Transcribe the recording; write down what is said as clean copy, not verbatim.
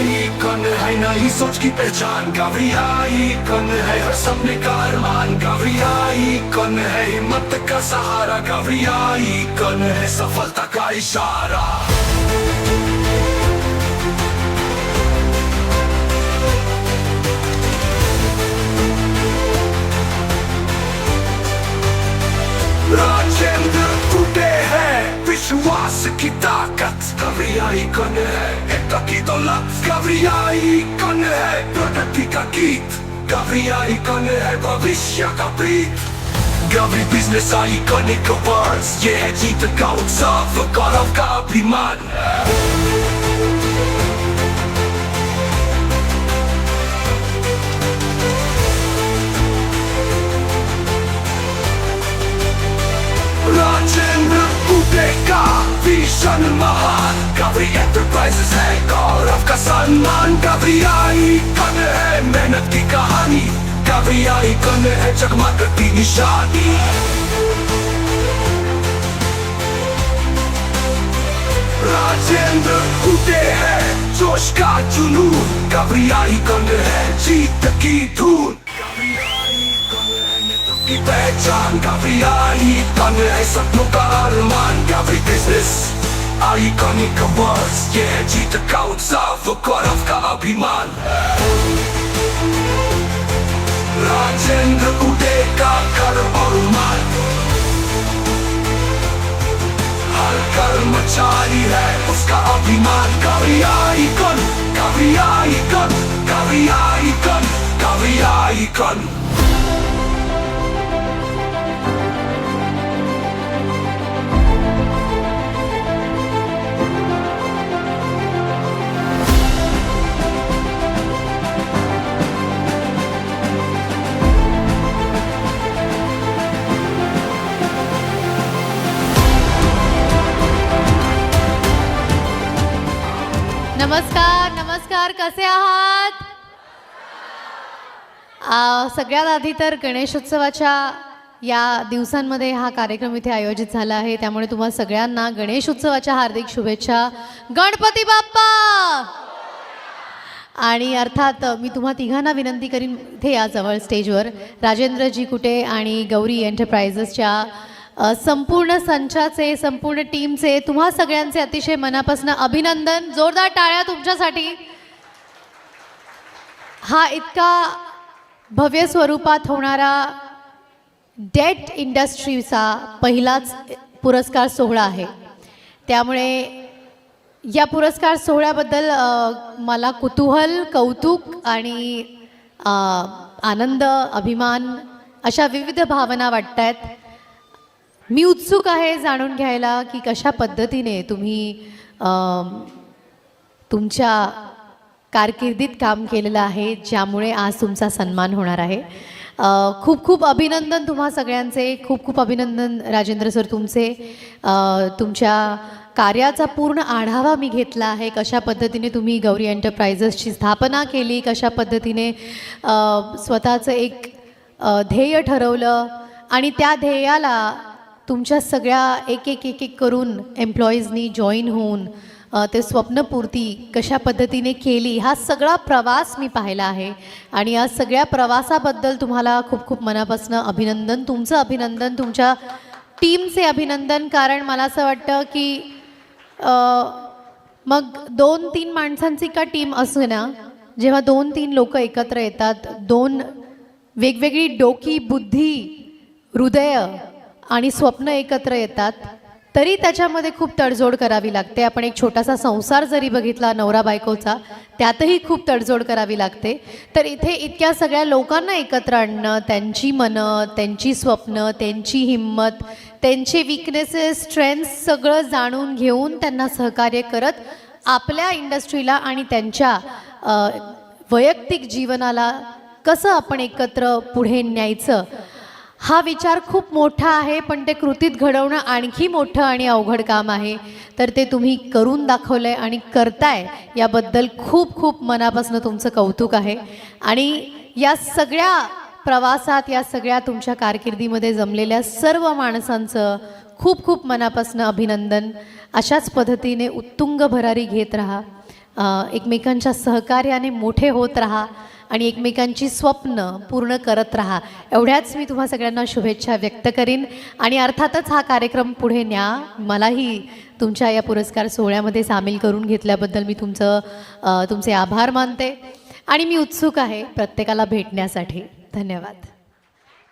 कौन है नई सोच की पहचान। गवरियाई कौन है हर सपने का अरमान। गवरियाई कौन है हिम्मत का सहारा। गवरियाई कौन है सफलता का इशारा। राजेंद्र कुटे है विश्वास की ताकत। गवरियाई कौन है एकता की दौलत। गवरियाई कौन है प्रगति का गीत। गवरियाई कौन है भविष्य का प्रीत। गवरी बिजनेस आइकॉनिक अवार्ड्स, ये है जीत का उत्सव, गौरव का अभिमान। राजेंद्र कुटे का विजन महान। गवरी एंटरप्राइजेस है गौरव का सम्मान। गवरियाई कौन है मेहनत की कहानी। गवरियाई कौन है जगमगाती निशानी। राजेंद्र कुटे है जोश का जुनून। गवरियाई कौन है जीत की धून। की पहचान। गवरियाई कौन है सपनों का अरमान। गवरी बिजनेस आइकॉनिक अवार्ड्स, ये है जीत का उत्सव, गौरव का अभिमान। राजेंद्र कुटे का कर और मान, हर कर्मचारी है उसका अभिमान। गवरियाई कौन, गवरियाई कौन, गवरियाई कौन, गवरियाई कौन। नमस्कार नमस्कार, कसे आहात? सगळ्यात आधी तर गणेशोत्सवाच्या या दिवसांमध्ये हा कार्यक्रम इथे आयोजित झाला आहे, त्यामुळे तुम्हा सगळ्यांना गणेशोत्सवाच्या हार्दिक शुभेच्छा। गणपती बाप्पा। आणि अर्थात मी तुम्हा तिघांना विनंती करीन इथे या जवळ स्टेजवर राजेंद्रजी कुटे आणि गौरी एंटरप्राइजेसच्या संपूर्ण संचाचे, संपूर्ण टीमचे, तुम्हा सगळ्यांचे अतिशय मनापासून अभिनंदन। जोरदार टाळ्या तुमच्यासाठी। हा इतका भव्य स्वरूपात होणारा डेट इंडस्ट्रीचा पहिलाच पुरस्कार सोहळा आहे, त्यामुळे या पुरस्कार सोहळ्याबद्दल मला कुतूहल, कौतुक आणि आनंद, अभिमान अशा विविध भावना वाटतात। मी उत्सुक आहे जाणून घ्यायला की कशा पद्धतीने तुम्ही तुमच्या कारकिर्दीत काम केलेलं आहे, ज्यामुळे आज तुमचा सन्मान होणार आहे। खूप खूप अभिनंदन तुम्हा सगळ्यांचे, खूप खूप अभिनंदन राजेंद्र सर तुमचे। तुमच्या कार्याचा पूर्ण आढावा मी घेतला आहे, कशा पद्धतीने तुम्ही गौरी एंटरप्राइजेसची स्थापना केली, कशा पद्धतीने स्वतःचं एक ध्येय ठरवलं आणि त्या ध्येयाला तुमच्या सगळ्या एक एक एक एक करून एम्प्लॉईजनी जॉईन होऊन ते स्वप्नपूर्ती कशा पद्धतीने केली, हा सगळा प्रवास मी पाहिला आहे। आणि या सगळ्या प्रवासाबद्दल तुम्हाला खूप खूप मनापासून अभिनंदन, तुमचं अभिनंदन, तुमच्या टीमचे अभिनंदन। कारण मला असं वाटतं की मग 2-3 माणसांची का टीम असू ना, जेव्हा 2-3 लोक एकत्र येतात, 2 वेगवेगळी डोकी, बुद्धी, हृदय आणि स्वप्न एकत्र येतात, तरी त्याच्यामध्ये खूप तडजोड करावी लागते। आपण एक छोटासा संसार जरी बघितला नवरा बायकोचा, त्यातही खूप तडजोड करावी लागते। तर इथे इतक्या सगळ्या लोकांना एकत्र आणणं, त्यांची मनं, त्यांची स्वप्न, त्यांची हिम्मत, त्यांचे विकनेसेस, स्ट्रेंथ्स सगळं जाणून घेऊन त्यांना सहकार्य करत आपल्या इंडस्ट्रीला आणि त्यांच्या वैयक्तिक जीवनाला कसं आपण एकत्र पुढे न्यायचं, हा विचार खूप मोठा आहे, पण ते कृतीत घडवणं आणखी मोठं आणि अवघड काम आहे। तर ते तुम्ही करून दाखवलंय आणि करताय, याबद्दल खूप खूप मनापासून तुमचं कौतुक आहे। आणि या सगळ्या प्रवासात, या सगळ्या तुमच्या कारकिर्दीमध्ये जमलेल्या सर्व माणसांचं खूप खूप मनापासून अभिनंदन। अशाच पद्धतीने उत्तुंग भरारी घेत राहा। एकमेकांच्या सहकार्याने मोठे होत राहा आणि एकमेकांची स्वप्न पूर्ण करत राहा, एवढ्याच मी तुम्हा सगळ्यांना शुभेच्छा व्यक्त करीन. आणि अर्थातच हा कार्यक्रम पुढे न्या. मलाही तुमच्या या पुरस्कार सोहळ्यामध्ये सामील करून घेतल्याबद्दल मी तुमचे आभार मानते आणि मी उत्सुक आहे प्रत्येकाला भेटण्यासाठी. धन्यवाद.